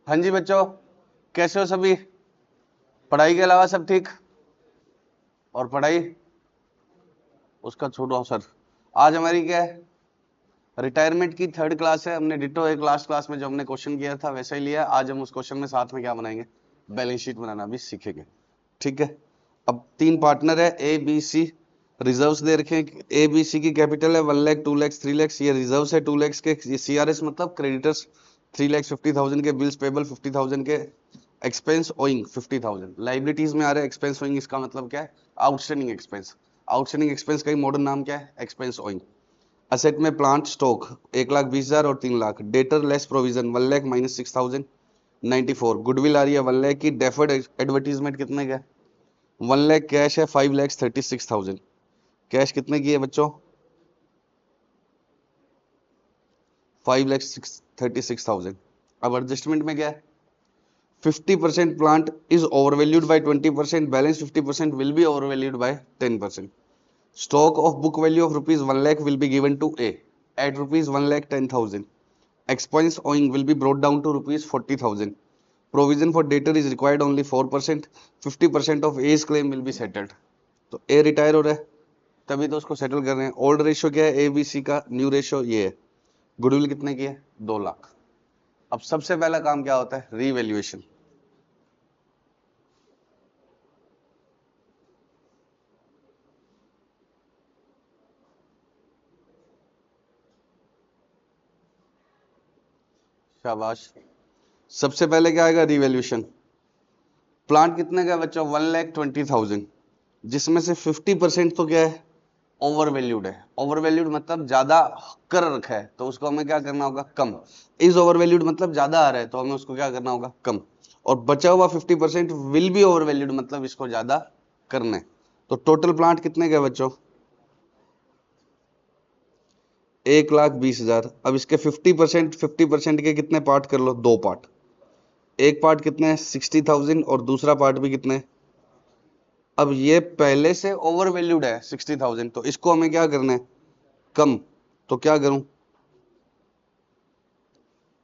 हाँ जी बच्चों, कैसे हो सभी? पढ़ाई के अलावा सब ठीक? और पढ़ाई उसका छोड़ो सर। आज हमारी क्या है, रिटायरमेंट की थर्ड क्लास है। हमने डिटो एक लास्ट क्लास में जो हमने क्वेश्चन किया था वैसा ही लिया। आज हम उस क्वेश्चन में साथ में क्या बनाएंगे, बैलेंस शीट बनाना भी सीखेंगे। ठीक है। अब तीन पार्टनर है ए बी सी। रिजर्व्स दे रखे हैं। ए बी सी की कैपिटल है 1 लाख 2 लाख 3 लाख। ये रिजर्व्स है 2 लाख के। ये सी आर एस मतलब क्रेडिटर्स 3,50,000 के, बिल्स पेबल 50,000 के, एक्सपेंस ओइंग 50,000। लाइबिलिटीज में आ रहा है एक्सपेंस ओइंग। इसका मतलब क्या है, आउटस्टैंडिंग एक्सपेंस। आउटस्टैंडिंग एक्सपेंस का ही मॉडर्न नाम क्या है, एक्सपेंस ओइंग। असेट में प्लांट स्टॉक 1,20,000 और 3 lakh. Debtor less provision 1 lakh minus 6,000 94। Goodwill आ रही है 1 लाख की। डेफर्ड एडवर्टीजमेंट कितने का है, 1 लाख। कैश है 5,36,000। कैश कितने की है बच्चों, 5,36,000। अब एडजस्टमेंट में क्या है, 50% plant is overvalued by 20%, balance 50% will be overvalued by 10%। Stock of book value of rupees 1 lakh will be given to A at rupees 1,10,000। Expense owing will be brought down to rupees 40,000. Provision for debtor is required only 4%. 50% of A's claim will be settled. तो A retire हो रहा है, तभी तो उसको settle कर रहे हैं। ओल्ड रेशियो क्या है, ABC का। न्यू रेशियो ये है। गुडविल कितने की है, 2 लाख। अब सबसे पहला काम क्या होता है, रीवैल्यूएशन। शाबाश। सबसे पहले क्या आएगा, रीवैल्यूएशन। प्लांट कितने का है बच्चों, 1,20,000, जिसमें से 50% तो क्या है, ओवर वैल्यूड है। ओवर वैल्यूड मतलब ज्यादा कर रखा है, तो उसको हमें क्या करना होगा, कम। इज ओवर वैल्यूड मतलब ज्यादा आ रहा है, तो हमें उसको क्या करना होगा, कम। और बचा हुआ 50% विल बी ओवर वैल्यूड मतलब इसको ज्यादा करना है। तो टोटल प्लांट कितने का है बच्चों, 1,20,000। अब इसके 50% के कितने पार्ट कर लो, 2 पार्ट। एक पार्ट कितने हैं, 60,000, और दूसरा पार्ट भी कितने हैं? अब ये पहले से ओवर वैल्यूड है 60,000, तो इसको हमें क्या करना है, कम। तो क्या करूं,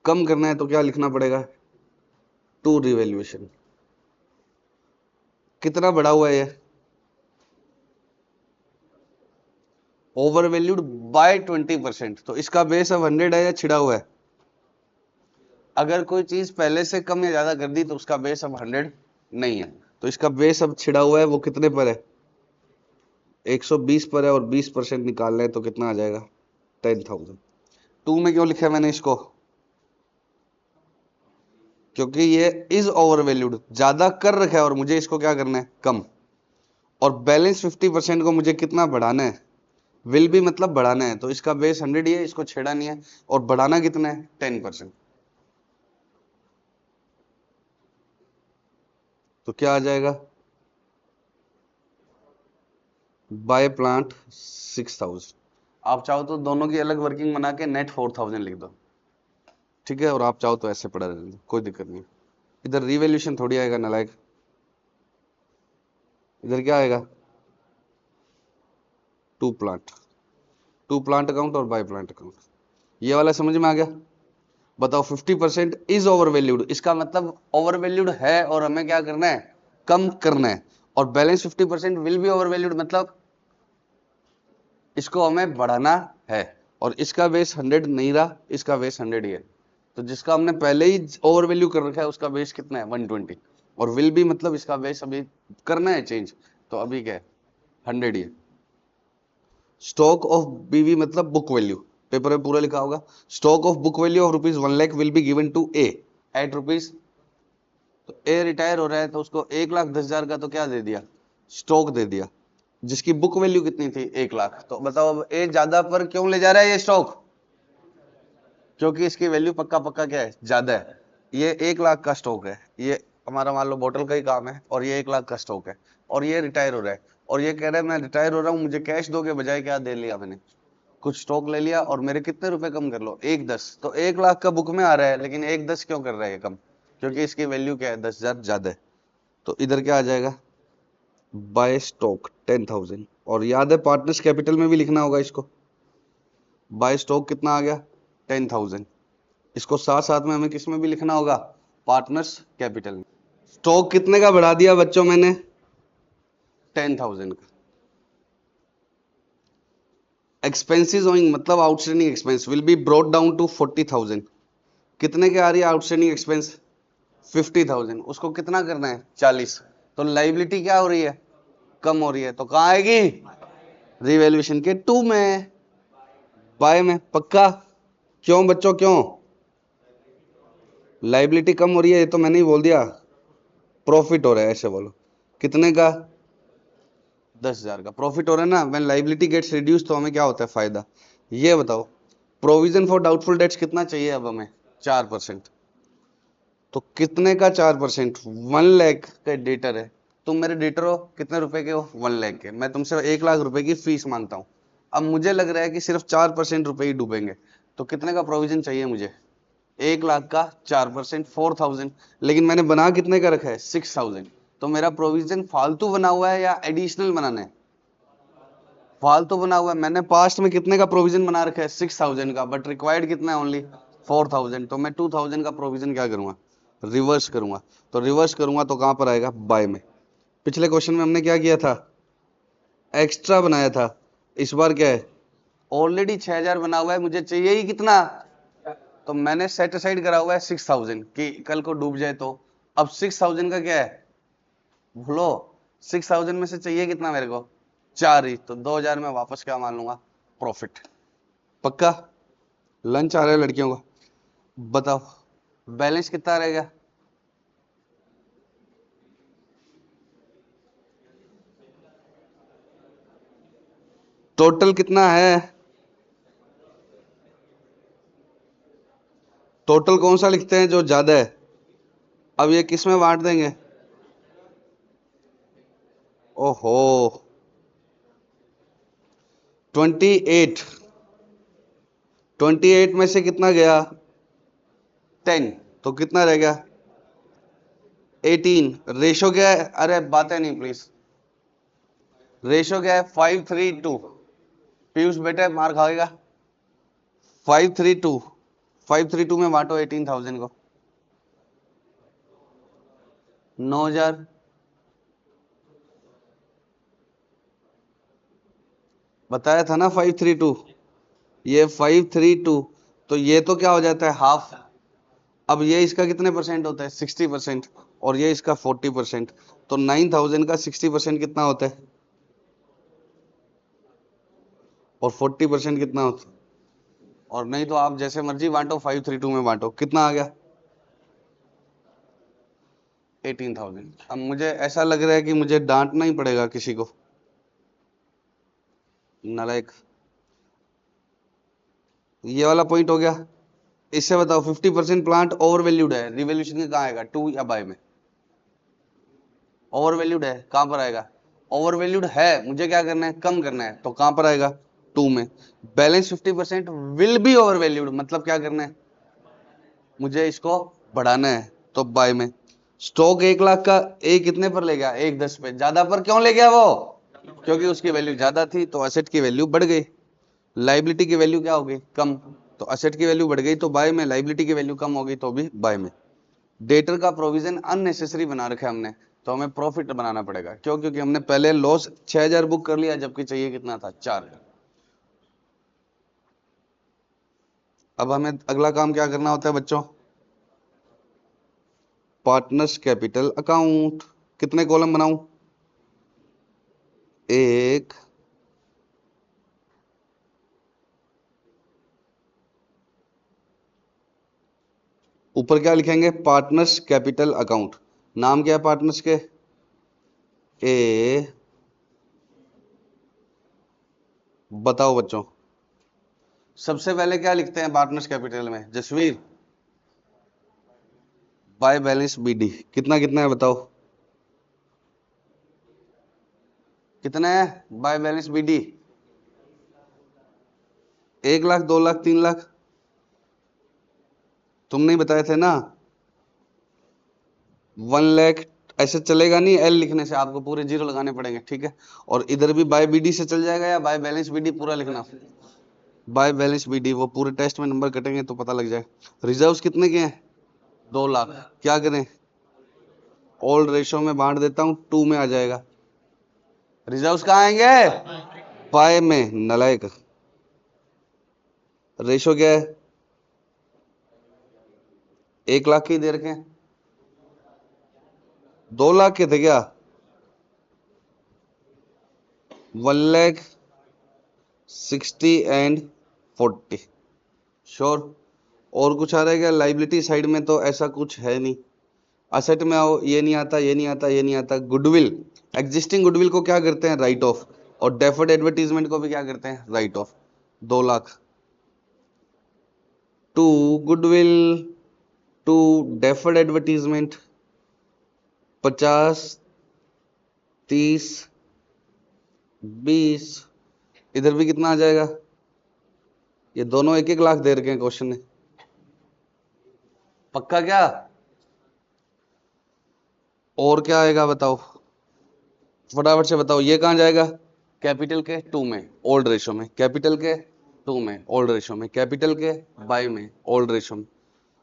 कम करना है तो क्या लिखना पड़ेगा, टू रिवैल्यूएशन। कितना बढ़ा हुआ है ये, ओवर वैल्यूड बाय 20%। तो इसका बेस अब 100 है या छिड़ा हुआ है? अगर कोई चीज पहले से कम या ज्यादा कर दी तो उसका बेस अब 100 नहीं है। तो इसका बेस अब छिड़ा हुआ है, वो कितने पर है, 120 पर है। और 20% निकालना है तो कितना आ जाएगा, 10,000। टू में क्यों लिखा है मैंने इसको, क्योंकि ये इज ओवर वैल्यूड, ज्यादा कर रखा है और मुझे इसको क्या करना है, कम। और बैलेंस 50% को मुझे कितना बढ़ाना है, विल भी मतलब बढ़ाना है। तो इसका बेस 100 ही है, इसको छेड़ा नहीं है। और बढ़ाना कितना है, 10%। तो क्या आ जाएगा, बाय प्लांट 6,000। आप चाहो तो दोनों की अलग वर्किंग बना के नेट 4,000 लिख दो, ठीक है। और आप चाहो तो ऐसे पढ़ा रहने दो, कोई दिक्कत नहीं। इधर रिवैल्यूएशन थोड़ी आएगा नालायक, इधर क्या आएगा, to plant. To plant account और बाय प्लांट अकाउंट। ये वाला समझ में आ गया? बताओ, 50% इज ओवर वैल्यूड, इसका मतलब ओवर वैल्यूड है और हमें क्या करना है, कम करना है। और balance 50% will B over valued मतलब इसको हमें बढ़ाना है। और इसका बेस 100 नहीं रहा, इसका बेस 100 ही है। तो जिसका हमने पहले ही ओवर वैल्यू कर रखा है उसका बेस कितना है, 120। और विल भी मतलब इसका बेस अभी करना है चेंज, तो अभी क्या है, 100 ही है। स्टॉक ऑफ बीवी मतलब बुक वैल्यू, पेपर में पूरा लिखा होगा। Stock of book value of rupees 1 lakh will be given to A at rupees. तो ए रिटायर हो रहा है तो उसको 1,10,000 का तो क्या दे दिया, स्टॉक दे दिया, जिसकी बुक वैल्यू कितनी थी, 1 लाख। तो बताओ अब ए ज्यादा पर क्यों ले जा रहा है ये स्टॉक, क्योंकि इसकी वैल्यू पक्का पक्का क्या है, ज्यादा है। ये 1 लाख का स्टॉक है, ये हमारा मान लो बोतल का ही काम है, और ये 1 लाख का स्टॉक है। और ये रिटायर हो रहा है, और ये कह रहा है मैं रिटायर हो रहा हूँ, मुझे कैश दो के बजाय क्या दे लिया मैंने, कुछ स्टॉक ले लिया, और मेरे कितने रुपए कम कर लो, 1,10। तो 1 लाख का बुक में आ रहा है, लेकिन 1,10 क्यों कर रहा है ये कम, क्योंकि इसकी वैल्यू क्या है, 10,000 ज्यादा है। तो इधर क्या आ जाएगा, बाय स्टॉक 10,000। और याद है पार्टनर्स कैपिटल में भी लिखना होगा इसको। बाय स्टॉक कितना आ गया, 10,000। इसको साथ साथ में हमें किस में भी लिखना होगा, पार्टनर्स कैपिटल। स्टॉक कितने का बढ़ा दिया बच्चों मैंने? 10,000 का। एक्सपेंसेस ओइंग मतलब outstanding expense will be brought down to 40,000। कितने के आ रही है आउटस्टैंडिंग एक्सपेंस? 50,000। उसको कितना करना है? 40। तो लाइबिलिटी क्या हो रही है? कम हो रही है। तो कहां आएगी? रिवैल्यूएशन के 2 में, बाय में। पक्का? क्यों बच्चों क्यों? लाइबिलिटी कम हो रही है, ये तो मैंने ही बोल दिया। प्रॉफिट हो रहा है, ऐसे बोलो। कितने का? 10,000 का प्रॉफिट हो रहा है ना। व्हेन लाइबिलिटी गेट्स रिड्यूस तो हमें क्या होता है? फायदा। ये बताओ, प्रोविजन फॉर डाउटफुल डेट्स कितना चाहिए अब हमें? 4%। तो कितने का 4%? 1 लाख का डेटर है। तुम मेरे डेटर हो, कितने रुपए के हो? 1 लाख के। मैं तुमसे 1 लाख रुपए की फीस मांगता हूं। अब मुझे लग रहा है कि सिर्फ 4% रुपए ही डूबेंगे, तो कितने का प्रोविजन चाहिए मुझे? 1 लाख का 4%, 4,000। लेकिन मैंने बना कितने का रखा है? 6,000। तो मेरा प्रोविजन फालतू बना हुआ है या एडिशनल बनाना है? फालतू बना हुआ है। मैंने पास्ट में कितने का प्रोविजन बना रखा है? 6,000 का, बट रिक्वायर्ड कितना है? ओनली 4,000। तो मैं 2,000 का प्रोविजन क्या करूंगा? रिवर्स करूंगा। तो रिवर्स करूंगा तो कहां पर आएगा? बाय में। पिछले क्वेश्चन में हमने क्या किया था? एक्स्ट्रा बनाया था। इस बार क्या है? ऑलरेडी 6,000 बना हुआ है, मुझे चाहिए ही कितना? तो मैंने सेट असाइड करा हुआ है 6,000 कि कल को डूब जाए तो। अब 6,000 का क्या है? भूलो। 6,000 में से चाहिए कितना मेरे को? 4 ही। तो 2,000 में वापस क्या मान लूंगा? प्रॉफिट। पक्का? लंच आ रहा है लड़कियों का। बताओ बैलेंस कितना रहेगा? टोटल कितना है? टोटल कौन सा लिखते हैं जो ज्यादा है? अब ये किस में बांट देंगे? ओहो, 28। 28 में से कितना गया? 10। तो कितना रह गया? 18। रेशो क्या है? अरे बातें नहीं प्लीज। रेशो क्या है? 5:3:2। पीयूष बेटे मार खाएगा। 5:3:2। 5:3:2 में बांटो 18,000 को। 9,000। बताया था ना 5:3:2। ये 5:3:2। तो ये तो क्या हो जाता है? हाफ। अब ये इसका कितने परसेंट होता है? 60%। और ये इसका 40%। तो 9,000 का 60% कितना होता है? और 40% कितना होता है? और नहीं तो आप जैसे मर्जी बांटो, 5:3:2 में बांटो। कितना आ गया? 18,000। अब मुझे ऐसा लग रहा है कि मुझे डांटना ही पड़ेगा किसी को। नालायक। ये वाला पॉइंट हो गया। इससे बताओ 50% प्लांट ओवर वैल्यूड है, रिवैल्यूएशन के कहाँ आएगा? 2 या बाय में? ओवर वैल्यूड है, कहां पर आएगा? ओवर वैल्यूड है, मुझे क्या करना है? कम करना है, तो कहां पर आएगा? 2 में। Balance 50% will B over valued, मतलब क्या करना है? मुझे इसको बढ़ाना है, तो बाय में। स्टॉक 1 लाख का, एक कितने पर ले गया? 1.10 पे। ज्यादा पर क्यों ले गया वो? क्योंकि उसकी वैल्यू ज्यादा थी, तो असेट की वैल्यू बढ़ गई। लाइबिलिटी की वैल्यू क्या हो गई? कम। तो असेट की वैल्यू बढ़ गई तो बाय में, लाइबिलिटी की वैल्यू कम हो गई तो भी बाय में। डेटर का प्रोविजन अननेसेसरी बना रखा है हमने, तो हमें प्रॉफिट बनाना पड़ेगा। क्यों? क्योंकि हमने पहले लॉस 6,000 बुक कर लिया, जबकि चाहिए कितना था? 4। अब हमें अगला काम क्या करना होता है बच्चों? Partners capital account. कितने कॉलम बनाऊं? एक। ऊपर क्या लिखेंगे? Partners capital account. नाम क्या है पार्टनर्स के? ए। बताओ बच्चों, सबसे पहले क्या लिखते हैं पार्टनर्स कैपिटल में जसवीर? Bye balance BD. कितना कितना है बताओ? कितना है by balance BD? 1 lakh, 2 lakh, 3 lakh? तुम नहीं बताए थे ना? 1 लाख। ऐसे चलेगा नहीं, एल लिखने से आपको पूरे जीरो लगाने पड़ेंगे, ठीक है? और इधर भी बाय बीडी से चल जाएगा या बाय बैलेंस बीडी पूरा लिखना? बाय बैलेंस बीडी, वो पूरे टेस्ट में नंबर कटेंगे तो पता लग जाए। रिजर्व्स कितने के हैं? 2 लाख। क्या करें, ओल्ड रेशो में बांट देता हूं, 2 में आ जाएगा। रिजर्व्स कहाँ आएंगे, 5 में। नलायक, रेशो क्या है, 1 लाख की दे रखे हैं। 2 लाख के थे क्या, 1,60,40। श्योर। और कुछ आ रहा है क्या, लाइबिलिटी साइड में तो ऐसा कुछ है नहीं। असेट में आओ, ये नहीं आता, ये नहीं आता, ये नहीं आता। गुडविल, एग्जिस्टिंग गुडविल को क्या करते हैं, राइट ऑफ। और डेफर्ड एडवर्टीजमेंट को भी क्या करते हैं, write off. 2 lakh to goodwill to deferred advertisement, 50, 30, 20। इधर भी कितना आ जाएगा, ये दोनों 1-1 लाख दे रखे हैं क्वेश्चन ने। पक्का क्या, और क्या आएगा बताओ, फटाफट से बताओ। ये कहां जाएगा, कैपिटल के 2 में ओल्ड रेशो में, कैपिटल के 2 में ओल्ड रेशो में, कैपिटल के बाय में ओल्ड रेशो में।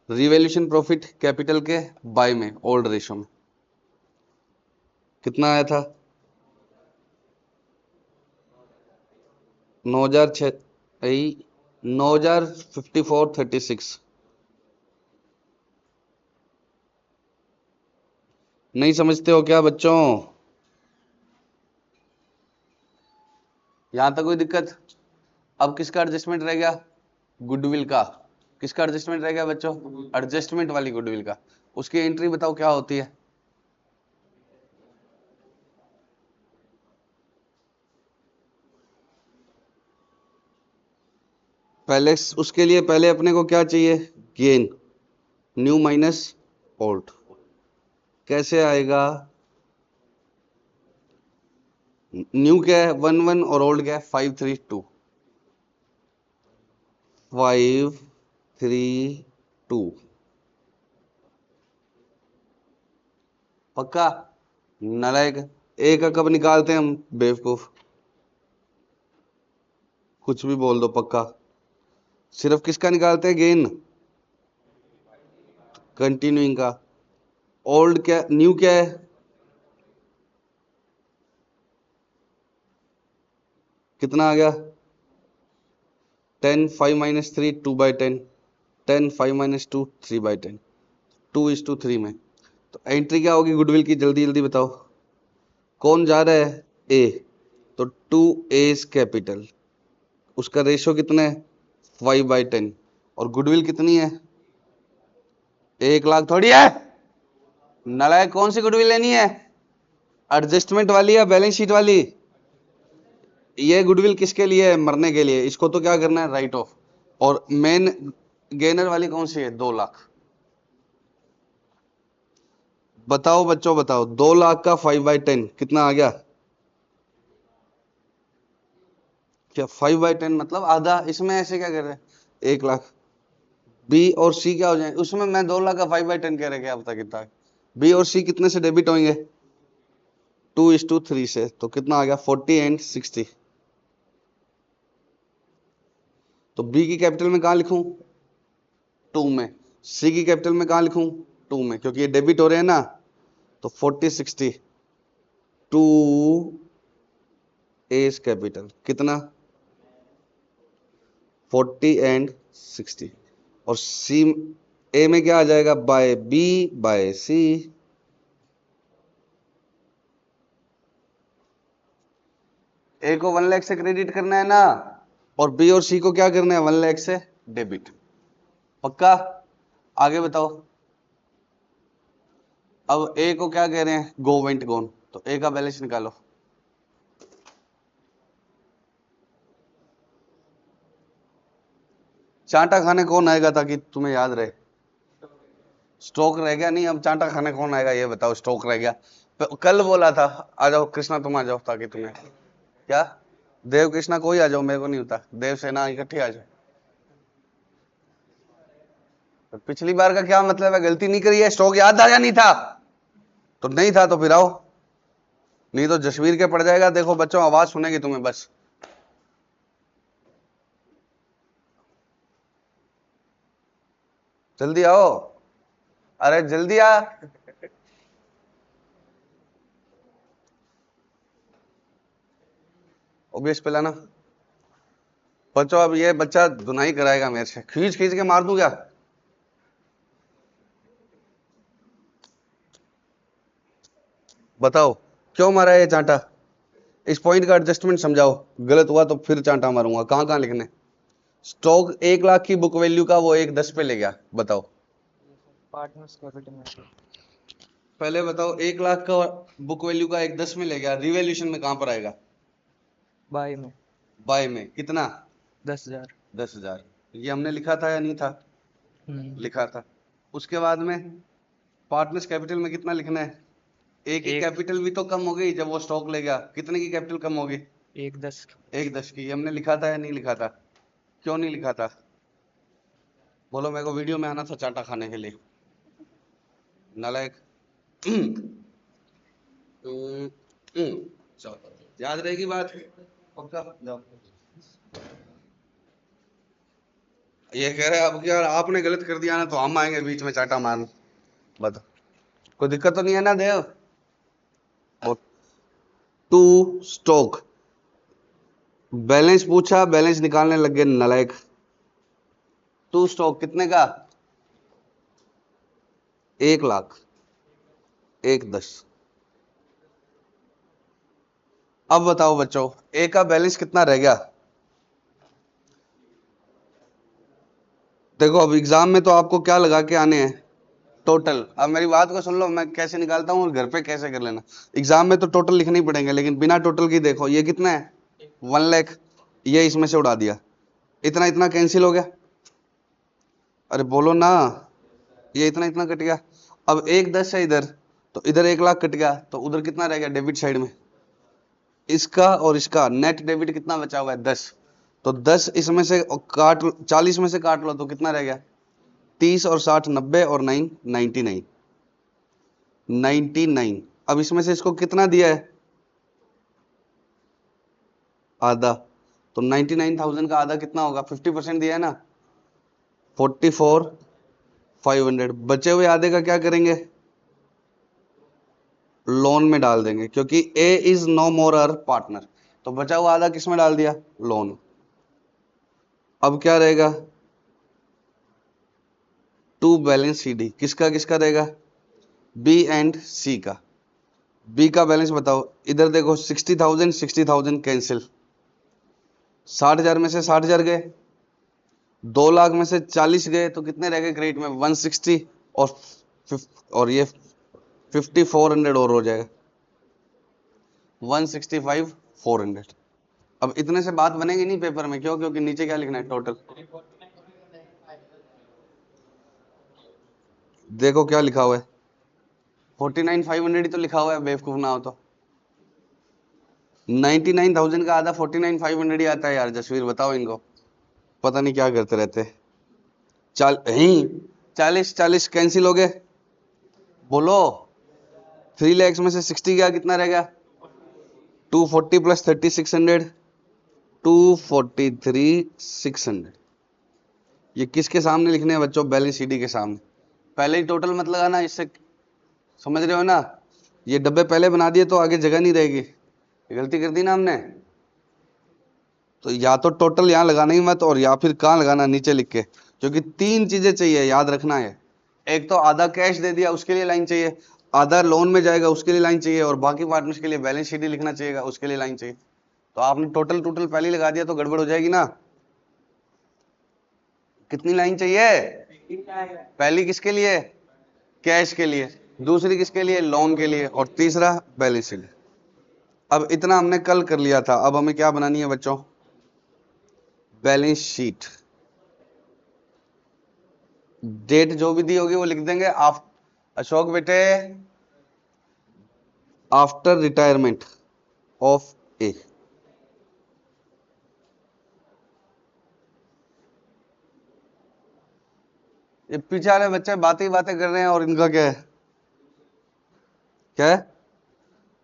रिवैल्यूएशन प्रॉफिट कैपिटल के बाय में ओल्ड रेशो में। कितना आया था, 9,054, 36। नहीं समझते हो क्या बच्चों, यहां तक कोई दिक्कत। अब किसका एडजस्टमेंट रह गया, गुडविल का। किसका एडजस्टमेंट रह गया बच्चों, एडजस्टमेंट वाली गुडविल का। उसकी एंट्री बताओ क्या होती है, पहले उसके लिए पहले अपने को क्या चाहिए, गेन, न्यू माइनस ओल्ड। कैसे आएगा, न्यू क्या है 1 1 और ओल्ड क्या है 5 3 2, 5 3 2। पक्का, नालायक। ए का कब निकालते हैं हम, बेवकूफ, कुछ भी बोल दो। पक्का, सिर्फ किसका निकालते हैं, गेन, कंटिन्यूइंग का। ओल्ड क्या, न्यू क्या है, कितना आ गया, 10 5 - 3 2/10, 10 5 - 2 3/10, 2:3 में। तो एंट्री क्या होगी गुडविल की, जल्दी जल्दी बताओ। कौन जा रहा है, ए, तो 2 A's कैपिटल, उसका रेशो कितना है, 5/10। और गुडविल कितनी है, 1 लाख थोड़ी है, नालायक। कौन सी गुडविल लेनी है, एडजस्टमेंट वाली या बैलेंस शीट वाली। ये गुडविल किसके लिए है, मरने के लिए। इसको तो क्या करना है, राइट ऑफ। और मेन गेनर वाली कौन सी है, 2 लाख। बताओ बच्चों बताओ, 2 लाख का 5/10 कितना आ गया, क्या 5/10 मतलब आधा। इसमें ऐसे क्या कर रहे हैं, 1 लाख। बी और सी क्या हो जाए, उसमें मैं 2 लाख का 5/10 कह रहे, क्या पता कितना। बी और सी कितने से डेबिट होंगे, 2:3 से। तो कितना आ गया, 40 एंड 60। तो बी की कैपिटल में कहां लिखूं, 2 में। सी की कैपिटल में कहां लिखूं, 2 में, क्योंकि ये डेबिट हो रहे हैं ना। तो 40 60, 2 एस कैपिटल कितना, 40 एंड 60। और सी, ए में क्या आ जाएगा, बाय बी बाय सी। ए को 1 लाख से क्रेडिट करना है ना, और बी और सी को क्या करना है, 1 लाख से डेबिट। पक्का, आगे बताओ। अब ए को क्या कह रहे हैं, गो वेंट गोन। तो ए का बैलेंस निकालो। चांटा खाने कौन आएगा ताकि तुम्हें याद रहे, स्टॉक रह गया नहीं, अब चांटा खाने कौन आएगा ये बताओ, स्टॉक रह गया। कल बोला था आ जाओ कृष्णा, तुम आ जाओ ताकि तुम्हें, क्या, देव कृष्णा कोई आ जाओ, मेरे को नहीं होता, देव सेना इकट्ठी आ जाओ। तो पिछली बार का क्या मतलब है, गलती नहीं करी है, स्टॉक याद था या नहीं था, तो नहीं था तो फिर आओ, नहीं तो जसवीर के पड़ जाएगा। देखो बच्चों, आवाज सुनेगी तुम्हें बस। जल्दी आओ, अरे जल्दी आ। ओबीएस पे लाना बच्चों। अब ये बच्चा धुनाई कराएगा मेरे से, खींच खींच के मार दूं क्या? बताओ क्यों मारा ये चांटा? इस पॉइंट का एडजस्टमेंट समझाओ, गलत हुआ तो फिर चांटा मारूंगा। कहां कहां लिखने? स्टॉक 1 लाख की बुक वैल्यू का वो 1.10 पे ले गया, बताओ। पार्टनर्स कैपिटल में पहले बताओ, 1 लाख का बुक वैल्यू का 1.10 में ले गया, रिवैल्यूएशन में कहां पर आएगा? बाय में बाय में कितना? 10,000। 10,000। ये हमने लिखा था या नहीं था? लिखा था। उसके बाद में पार्टनर्स कैपिटल में कितना लिखना है? एक ही कैपिटल भी तो कम हो गई जब वो स्टॉक ले गया। कितने की कैपिटल कम होगी? 1.10 1.10 की। हमने लिखा था या नहीं लिखा था? क्यों नहीं लिखा था? बोलो, मेरे को वीडियो में आना था चाटा खाने के लिए, नालायक। चलो, याद रहेगी बात पक्का? जाओ। ये कह रहे अब क्या, आपने गलत कर दिया ना तो हम आएंगे बीच में चाटा मारने। बताओ, कोई दिक्कत तो नहीं है ना देव? टू स्टॉक, बैलेंस पूछा, बैलेंस निकालने लग गए नालायक। टू स्टॉक कितने का? 1 लाख, 1.10। अब बताओ बच्चों, ए का बैलेंस कितना रह गया? देखो, अब एग्जाम में तो आपको क्या लगा के आने हैं? टोटल। अब मेरी बात को सुन लो, मैं कैसे निकालता हूँ और घर पे कैसे कर लेना। एग्जाम में तो टोटल लिखने ही पड़ेंगे, लेकिन बिना टोटल की देखो ये कितना है? 1 लाख। ये इसमें से उड़ा दिया, इतना इतना कैंसिल हो गया। अरे बोलो ना, ये इतना इतना कट गया। अब 1.10 है इधर, तो इधर 1 लाख कट गया, तो उधर कितना रह गया डेबिट साइड में? इसका और इसका नेट डेबिट कितना बचा हुआ है? 10। तो 10 इसमें से काट, 40 में से काट लो तो कितना रह गया? 30 और 60 90 और 9 99 99। अब इसमें से इसको कितना दिया है? आधा। तो 99,000 का आधा कितना होगा? 50% दिया है ना, 44,500। बचे हुए आधे का क्या करेंगे? लोन में डाल देंगे, क्योंकि A is no more our partner. तो बचा हुआ आधा किस में डाल दिया? लोन। अब क्या रहेगा? टू बैलेंस सी डी, किसका किसका रहेगा? बी एंड सी का। बी का बैलेंस बताओ। इधर देखो, 60,000 60,000 कैंसिल, 60,000 में से 60,000 गए, 2 लाख में से 40 गए, तो कितने रह गए क्रेडिट में? 160 और ये 5400 और हो जाएगा, 165,400। अब इतने से बात बनेगी नहीं पेपर में। क्यों? क्योंकि नीचे क्या लिखना है? टोटल। देखो क्या लिखा हुआ है, 49,500 ही तो लिखा हुआ है, बेवकूफ ना हो तो। 99,000 का आधा 49,500 ही आता है यार। जसवीर बताओ इनको, पता नहीं क्या करते रहते। 40 कैंसिल हो गए, बोलो। 3 lakhs में से 60 गया, कितना रह गया? 240 प्लस 30 600, 243,600। ये किसके सामने लिखने हैं बच्चों? बैलेंस शीट के सामने। पहले ही टोटल मत लगाना, इससे समझ रहे हो ना? ये डब्बे पहले बना दिए तो आगे जगह नहीं रहेगी। गलती कर दी ना हमने। तो या तो टोटल यहाँ लगाना ही मत, और या फिर कहाँ लगाना, नीचे लिख के। क्योंकि 3 चीजें चाहिए, याद रखना है। एक तो आधा कैश दे दिया उसके लिए लाइन चाहिए, आधा लोन में जाएगा उसके लिए लाइन चाहिए, और बाकी पार्टनर्स के लिए बैलेंस शीट ही लिखना चाहिएगा, उसके लिए लाइन चाहिए। तो आपने टोटल टोटल पहले ही लगा दिया तो गड़बड़ हो जाएगी ना। कितनी लाइन चाहिए? पहली किसके लिए? कैश के लिए। दूसरी किसके लिए? लोन के लिए। और तीसरा बैलेंस शीट। अब इतना हमने कल कर लिया था, अब हमें क्या बनानी है बच्चों? Balance sheet. डेट जो भी दी होगी वो लिख देंगे। अशोक बेटे, आफ्टर रिटायरमेंट ऑफ ए। ये पीछे वाले बच्चे बातें बातें कर रहे हैं, और इनका क्या है? क्या है?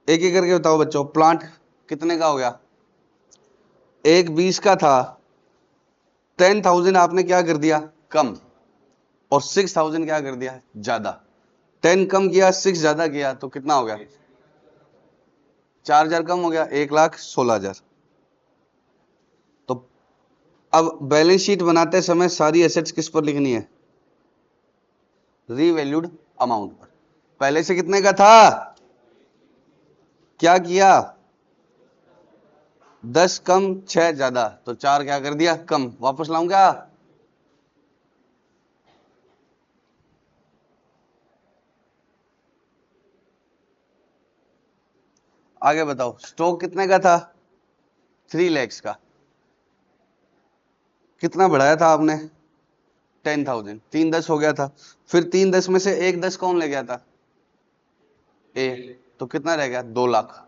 एक एक करके बताओ बच्चों। प्लांट कितने का हो गया? एक 20 का था, 10,000 आपने क्या कर दिया? कम। और 6,000 क्या कर दिया? ज्यादा। 10 कम किया 6 ज्यादा किया तो कितना हो गया? 4000 कम हो गया, 1,16,000। तो अब बैलेंस शीट बनाते समय सारी एसेट्स किस पर लिखनी है? रीवैल्यूड अमाउंट पर। पहले से कितने का था? क्या किया? 10 कम 6 ज्यादा, तो 4 क्या कर दिया? कम। वापस लाऊं क्या? आगे बताओ, स्टॉक कितने का था? 3 लाख का। कितना बढ़ाया था आपने? 10,000। 3 10 हो गया था। फिर 3 10 में से 1 10 कौन ले गया था? ए। तो कितना रह गया? 2 लाख।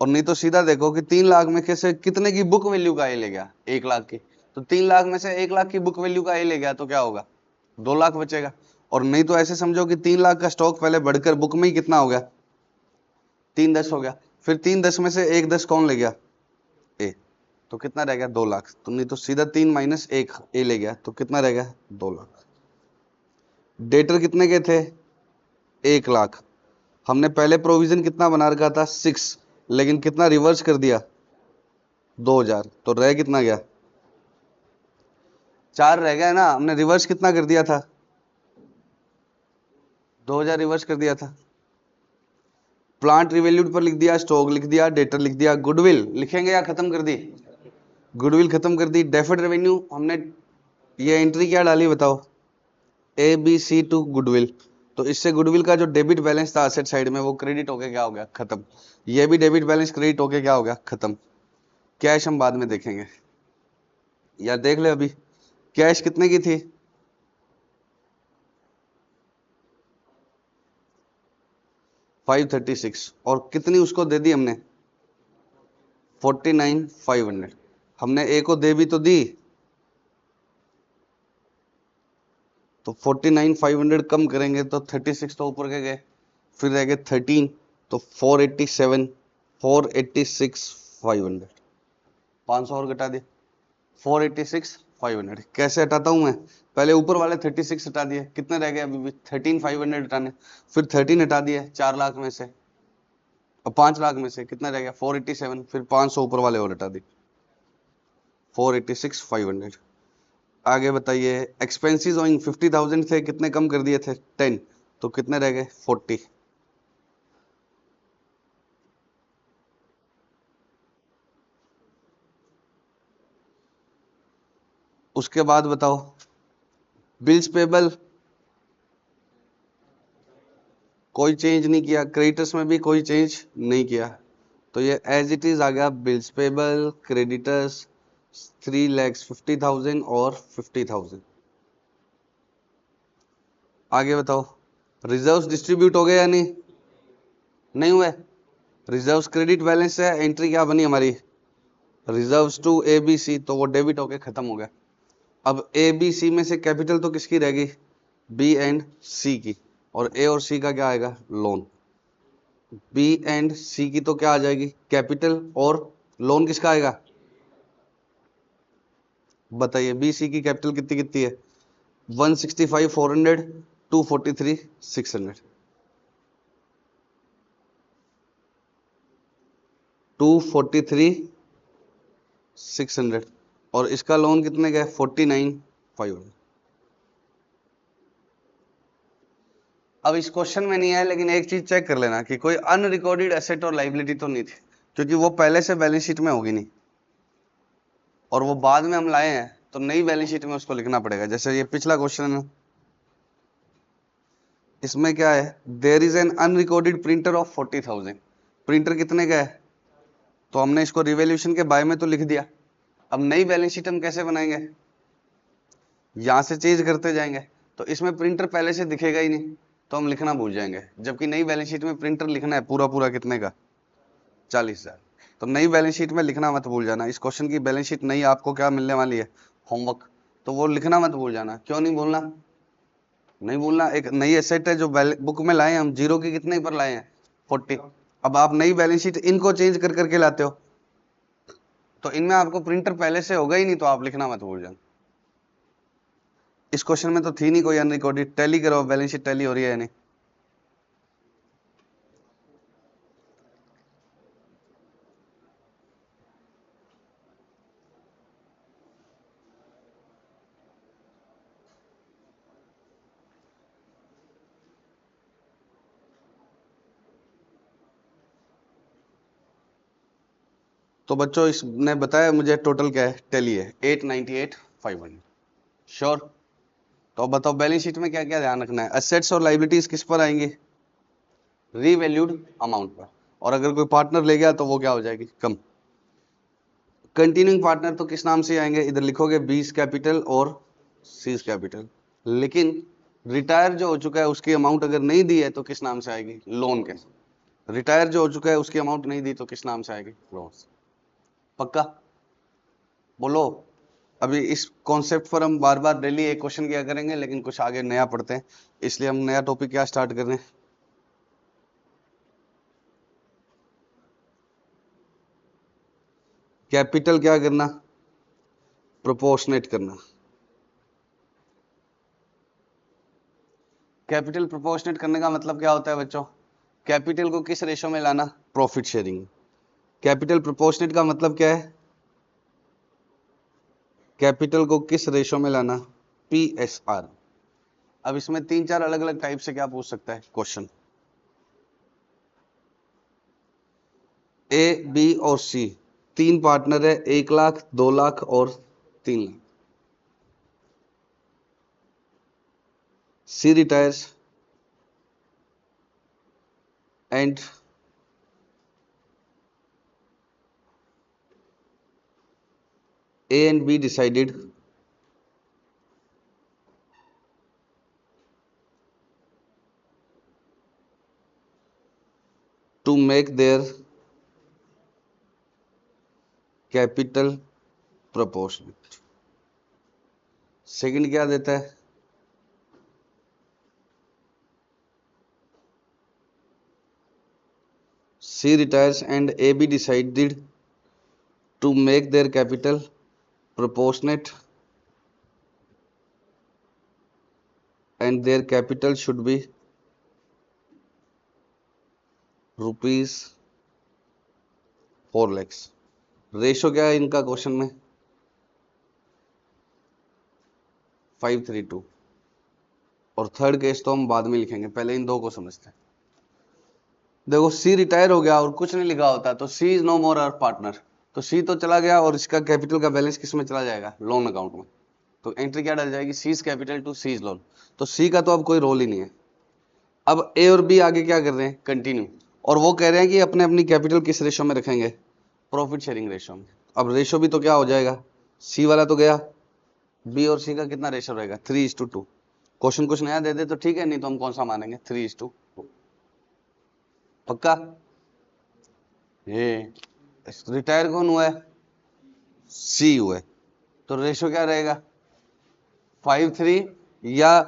और नहीं तो सीधा देखो कि 3 लाख में कैसे कितने की बुक वैल्यू का ए ले गया? 1 लाख की। तो 3 लाख में से 1 लाख की बुक वैल्यू का ए ले गया तो क्या होगा? 2 लाख बचेगा। और नहीं तो ऐसे समझो कि 3 लाख का स्टॉक पहले बढ़कर बुक में ही कितना हो गया? 3 10 हो गया। फिर 3 10 में से 1 10 कौन ले गया? ए। तो कितना रह गया? 2 लाख। तो नहीं तो सीधा 3 माइनस 1 ए ले गया तो कितना रह गया? 2 लाख। डेटर कितने के थे? 1 लाख। हमने पहले प्रोविजन कितना बना रखा था? 6। लेकिन कितना रिवर्स कर दिया? 2000। तो रह कितना गया? 4 रह गया ना। हमने रिवर्स कितना कर दिया था? 2000 रिवर्स कर दिया था। प्लांट रिवैल्यूड पर लिख दिया, स्टॉक लिख दिया, डेटर लिख दिया, गुडविल लिखेंगे या खत्म कर दी? गुडविल खत्म कर दी। डेफर्ड रेवेन्यू हमने ये एंट्री क्या डाली बताओ? ABC to goodwill. तो इससे गुडविल का जो डेबिट बैलेंस था असेट साइड में वो क्रेडिट होके क्या हो गया? खत्म। ये भी डेबिट बैलेंस क्रेडिट होके क्या हो गया? खत्म। कैश हम बाद में देखेंगे, या देख ले अभी। कैश कितने की थी? 536। और कितनी उसको दे दी हमने? 49,500। हमने ए को दे भी तो दी। तो 49,500 कम करेंगे तो 36 तो ऊपर के गए, फिर रह गए 13। तो 487, 486,500। 500 और घटा दिए। 486,500 कैसे हटाता हूं मैं? पहले ऊपर वाले 36 हटा दिए, कितने रह गए अभी भी? 13,500 हटाने। फिर 13 हटा दिए 4 लाख में से, और 5 लाख में से कितना रह गया? 487। फिर 500 ऊपर वाले और हटा दी, 486,500। आगे बताइए, एक्सपेंसेस ओइंग 50,000 थे, कितने कम कर दिए थे? 10। तो कितने रह गए? 40। उसके बाद बताओ, बिल्स पेबल कोई चेंज नहीं किया, क्रेडिटर्स में भी कोई चेंज नहीं किया, तो ये एज इट इज आ गया। बिल्स पेबल, क्रेडिटर्स 3,50,000 और 50,000। आगे बताओ, रिजर्व्स डिस्ट्रीब्यूट हो गए या नहीं? नहीं हुए। रिजर्व्स क्रेडिट बैलेंस है, एंट्री क्या बनी हमारी? रिजर्व्स टू ABC, तो वो डेबिट होके खत्म हो गया। अब ABC में से कैपिटल तो किसकी रहेगी? B एंड C की। और A और C का क्या आएगा? लोन। B एंड C की तो क्या आ जाएगी? कैपिटल। और लोन किसका आएगा? बताइए, B C की कैपिटल कितनी कितनी है? 165,400, 243,600। 243,600। और इसका लोन कितने का है? 49,500। अब इस क्वेश्चन में नहीं है, लेकिन एक चीज चेक कर लेना कि कोई अनरिकॉर्डेड एसेट और लाइबिलिटी तो नहीं थी, क्योंकि वो पहले से बैलेंस शीट में होगी नहीं, और वो बाद में हम लाए हैं तो नई बैलेंस शीट में उसको लिखना पड़ेगा। जैसे ये पिछला क्वेश्चन है, इसमें क्या है? There is an unrecorded printer of 40,000। Printer कितने का है? तो हमने इसको रिवैल्यूएशन के बाय में तो लिख दिया। अब नई बैलेंस शीट हम कैसे बनाएंगे? यहां से चेंज करते जाएंगे, तो इसमें प्रिंटर पहले से दिखेगा ही नहीं, तो हम लिखना भूल जाएंगे। जबकि नई बैलेंस शीट में प्रिंटर लिखना है पूरा पूरा कितने का? 40,000। तो नई बैलेंस शीट में लिखना मत भूल जाना। इस क्वेश्चन की बैलेंस शीट नई आपको क्या मिलने वाली है? होमवर्क। तो वो लिखना मत भूल जाना। क्यों नहीं भूलना? नहीं भूलना। एक नई एसेट है जो बुक में लाए हम, जीरो की कितने पर लाए हैं? 40। अब आप नई बैलेंस शीट इनको चेंज कर करके लाते हो, तो इनमें आपको प्रिंटर पहले से होगा ही नहीं, तो आप लिखना मत भूल जाना। इस क्वेश्चन में तो थी नहीं कोई अनरिकॉर्डेड। टैली करो, बैलेंस शीट टैली हो रही है या नहीं? तो बच्चों इसने बताया मुझे टोटल क्या है, टेली है 898,500। श्योर। तो बताओ बैलेंस शीट में क्या क्या ध्यान रखना है, एसेट्स और लाइबिलिटीज किस पर आएंगे, रीवैल्यूड अमाउंट पर, और अगर कोई पार्टनर ले गया तो वो क्या हो जाएगी, कम। कंटिन्यूइंग पार्टनर तो किस नाम से आएंगे, इधर लिखोगे बीस कैपिटल और सीज कैपिटल। लेकिन रिटायर जो हो चुका है उसकी अमाउंट अगर नहीं दी है तो किस नाम से आएगी, लोन के। रिटायर जो हो चुका है उसकी अमाउंट नहीं दी तो किस नाम से आएगी, लोन। पक्का बोलो। अभी इस कॉन्सेप्ट पर हम बार बार डेली एक क्वेश्चन किया करेंगे, लेकिन कुछ आगे नया पढ़ते हैं, इसलिए हम नया टॉपिक क्या स्टार्ट कर रहे हैं, कैपिटल क्या करना, प्रोपोर्शनेट करना। कैपिटल प्रोपोर्शनेट करने का मतलब क्या होता है बच्चों, कैपिटल को किस रेशो में लाना, प्रॉफिट शेयरिंग। कैपिटल प्रोपोर्शनेट का मतलब क्या है, कैपिटल को किस रेशो में लाना, PSR। अब इसमें तीन चार अलग अलग टाइप से क्या पूछ सकता है क्वेश्चन, A, B और C, तीन पार्टनर है, 1,00,000, 2,00,000 और 3,00,000। C retires and A and B decided to make their capital proportionate। Second क्या देता है, C retires and AB decided to make their capital proportionate and their capital should be rupees 4 lakhs। Ratio क्या है इनका question में, 5:3:2। और third case तो हम बाद में लिखेंगे, पहले इन दो को समझते हैं। देखो सी रिटायर हो गया और कुछ नहीं लिखा होता तो C is no more our partner, तो सी तो चला गया और इसका कैपिटल का बैलेंस किस में चला जाएगा, लोन अकाउंट में। तो एंट्री क्या डल जाएगी, C's capital to C's loan. तो सी का तो अब कोई रोल ही नहीं है। अब ए और बी आगे क्या कर रहे हैं, कंटिन्यू, और वो कह रहे हैं कि अपने अपनी कैपिटल किस रेशो में रखेंगे, प्रॉफिट शेयरिंग रेशो में। अब रेशो भी तो क्या हो जाएगा, सी वाला तो गया, बी और सी का कितना रेशो रहेगा, 3:2। क्वेश्चन कुछ नया दे दे तो ठीक है, नहीं तो हम कौन सा मानेंगे, 3:2। पक्का। ये रिटायर कौन हुआ है, सी हुआ है, तो रेशो क्या रहेगा, 5:3 या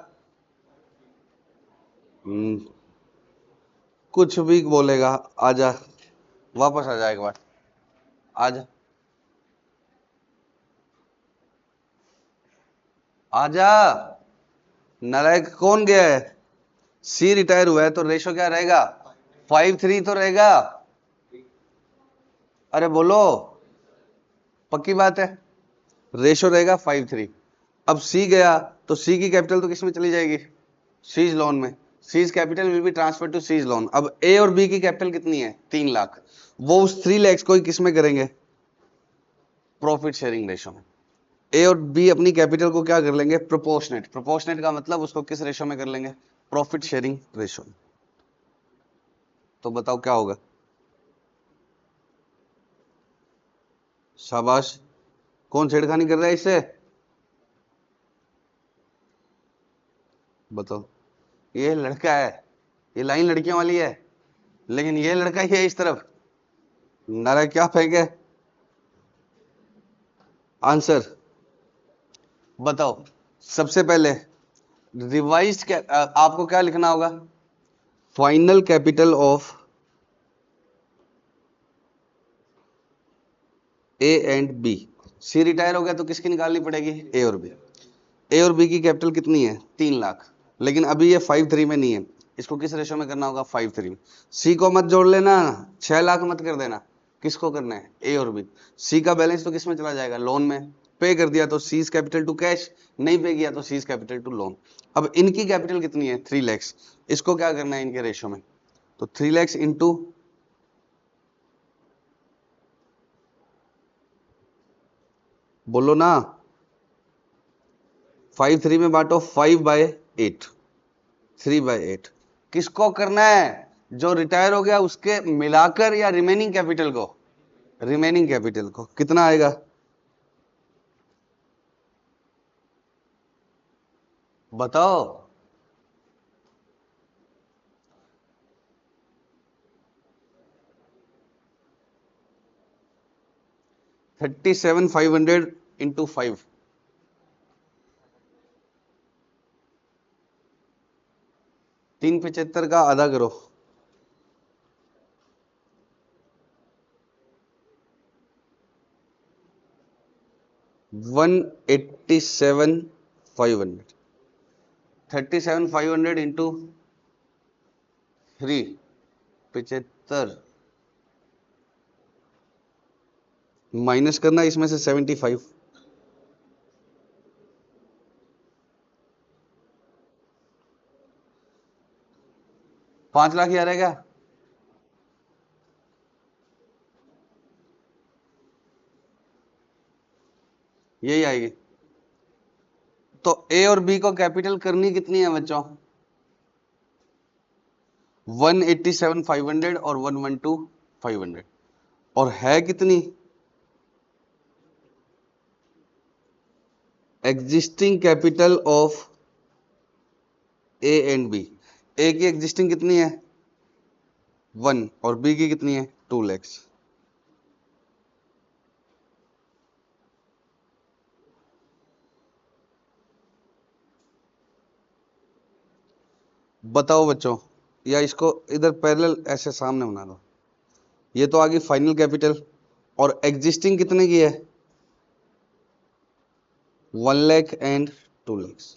कुछ भी बोलेगा। आजा वापस आ जा एक बार, आजा आजा, नालायक कौन गया है, सी रिटायर हुआ है तो रेशो क्या रहेगा, 5:3 तो रहेगा। अरे बोलो, पक्की बात है, रेशो रहेगा 5:3। अब सी गया तो सी की कैपिटल तो किस में चली जाएगी, सीज लोन में। C's capital will be transfer to C's loan. अब ए और बी की कैपिटल कितनी है, 3,00,000, वो उस 3 lakhs को किस में करेंगे, प्रॉफिट शेयरिंग रेशो में। ए और बी अपनी कैपिटल को क्या कर लेंगे, प्रोपोर्शनेट। प्रोपोर्शनेट का मतलब उसको किस रेशो में कर लेंगे, प्रॉफिट शेयरिंग रेशो में। तो बताओ क्या होगा, शाबाश। कौन छेड़खानी कर रहा है इससे, बताओ। ये लड़का है, ये लाइन लड़कियों वाली है, लेकिन ये लड़का ही है इस तरफ। नारा क्या फेंके, आंसर बताओ। सबसे पहले रिवाइज्ड आपको क्या लिखना होगा, final capital of A and B. C retire हो गया तो किसकी निकालनी पड़ेगी, ए और बी। ए और बी की कैपिटल कितनी है, 3,00,000, लेकिन अभी ये 5:3 में नहीं है, इसको किस रेशो में करना होगा, 5:3 में। सी को मत जोड़ लेना, 6,00,000 मत कर देना, किसको करना है, ए और बी। सी का बैलेंस तो किस में चला जाएगा, लोन में। पे कर दिया तो सीज कैपिटल टू कैश, नहीं पे किया तो सीज कैपिटल टू लोन। अब इनकी कैपिटल कितनी है, 3 lakhs, इसको क्या करना है इनके रेशो में, तो 3 lakhs इंटू बोलो ना, 5 3 में बांटो, 5/8, 3/8। किसको करना है? जो रिटायर हो गया उसके मिलाकर या रिमेनिंग कैपिटल को? रिमेनिंग कैपिटल को। कितना आएगा? बताओ। 37,500 इंटू 5, 375 का आधा करो। 187,500, 37,500 इंटू 3, 75, माइनस करना इसमें से 75, 5 लाख ही आ रहेगा। यही आएगी। तो ए और बी को कैपिटल करनी कितनी है बच्चों? 187,500 और 112,500, और है कितनी? Existing capital of A and B. A की एग्जिस्टिंग कितनी है? 1, और बी की कितनी है? 2 lakhs। बताओ बच्चों, या इसको इधर पैरेलल ऐसे सामने बना दो। ये तो आ गई फाइनल कैपिटल, और एग्जिस्टिंग कितने की है? 1 lakh and 2 lakhs।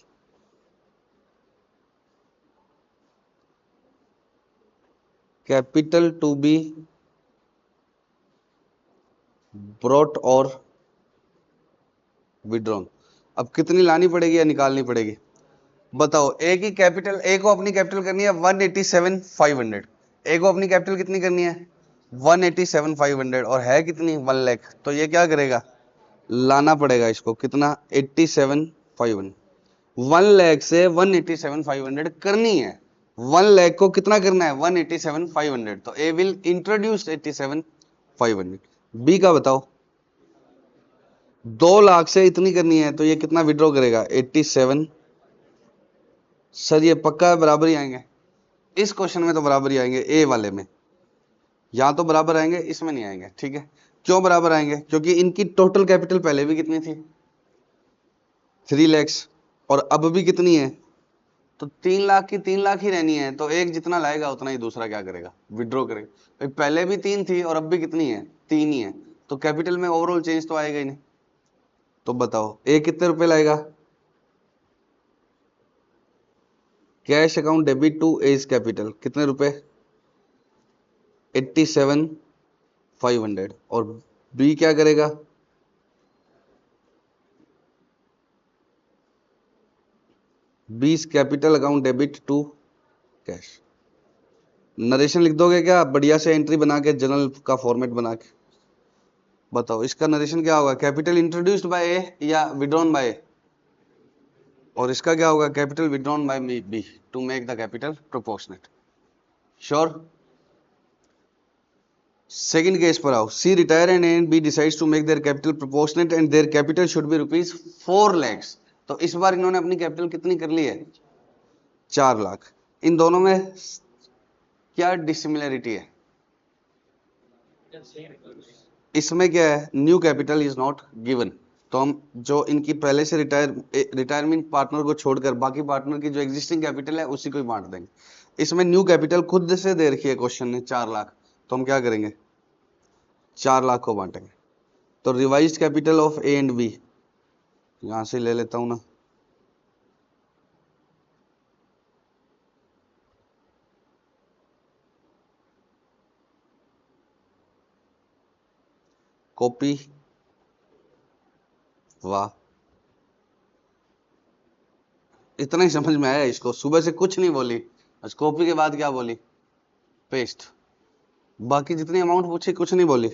Capital to be brought और विड्रॉन। अब कितनी लानी पड़ेगी या निकालनी पड़ेगी? बताओ। ए की कैपिटल, ए को अपनी कैपिटल करनी है 187,500। ए को अपनी कैपिटल कितनी करनी है? 187,500, और है कितनी? 1 लाख। तो ये क्या करेगा? लाना पड़ेगा इसको। कितना? 87,500। 1 लाख से 187,500 करनी है। 1 लाख को कितना करना है? 187,500। तो ए विल इंट्रोड्यूस 87,500। बी का बताओ। 2 लाख से इतनी करनी है, तो ये कितना विड्रॉ करेगा? 87। सर ये पक्का बराबर ही आएंगे। इस क्वेश्चन में तो बराबर ही आएंगे, ए वाले में। यहां तो बराबर आएंगे, इसमें नहीं आएंगे। ठीक है, क्यों बराबर आएंगे? क्योंकि इनकी टोटल कैपिटल पहले भी कितनी थी? 3 lakhs, और अब भी कितनी है? तो 3 लाख की 3 लाख ही रहनी है। तो एक जितना लाएगा उतना ही दूसरा क्या करेगा? विड्रॉ करेगा। भाई पहले भी 3 थी और अब भी कितनी है? 3 ही है। तो कैपिटल में ओवरऑल चेंज तो आएगा ही नहीं। तो बताओ ए कितने रुपए लाएगा? Cash account debit to A's capital कितने रुपए? 87,500। और बी क्या करेगा? B's capital account debit to cash. Narration लिख दोगे क्या? बढ़िया से एंट्री बना के, जर्नल का फॉर्मेट बना के। बताओ इसका नरेशन क्या होगा? कैपिटल इंट्रोड्यूस्ड बाय ए या विड्रॉन बाय ए? और इसका क्या होगा? Capital withdrawn by B to make the capital proportionate. Sure? Second case पर आओ। C retire and A and B decides to make their capital proportionate and their capital should be rupees 4 lakhs। तो इस बार इन्होंने अपनी capital कितनी कर ली है? 4 लाख। इन दोनों में क्या डिसिमिलरिटी है? इसमें क्या है? New capital is not given. तो हम जो इनकी पहले से रिटायरमेंट पार्टनर को छोड़कर बाकी पार्टनर की जो एग्जिस्टिंग कैपिटल है उसी को ही बांट देंगे। इसमें न्यू कैपिटल खुद से दे रखी है क्वेश्चन ने 4 लाख। तो हम क्या करेंगे? 4 लाख को बांटेंगे। तो revised capital of A and B यहां से ले लेता हूं ना। कॉपी। वाह, इतना ही समझ में आया इसको। सुबह से कुछ नहीं बोली, बस कॉपी के बाद क्या बोली? पेस्ट। बाकी जितनी अमाउंट पूछी कुछ नहीं बोली।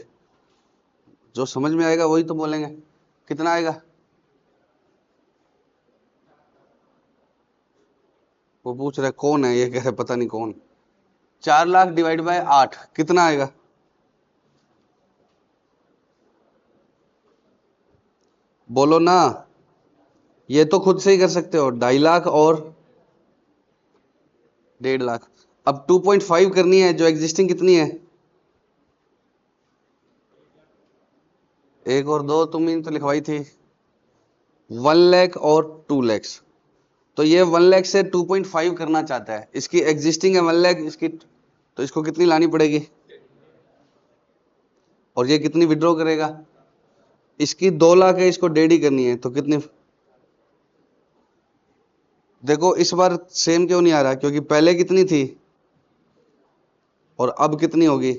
जो समझ में आएगा वही तो बोलेंगे। कितना आएगा? वो पूछ रहा है कौन है, ये कह रहे पता नहीं कौन। 4 लाख डिवाइड बाय 8 कितना आएगा? बोलो ना, ये तो खुद से ही कर सकते हो। 2.5 लाख और 1.5 लाख। अब 2.5 करनी है, जो एग्जिस्टिंग कितनी है? 1 और 2 तुम ही तो लिखवाई थी। 1 लाख और 2 लाख। तो ये 1 लाख से 2.5 करना चाहता है। इसकी एग्जिस्टिंग है 1 लाख, इसकी तो इसको कितनी लानी पड़ेगी? और ये कितनी विड्रॉ करेगा? इसकी 2 लाख है, इसको 1.5 ही करनी है, तो कितनी? देखो इस बार सेम क्यों नहीं आ रहा, क्योंकि पहले कितनी थी और अब कितनी होगी।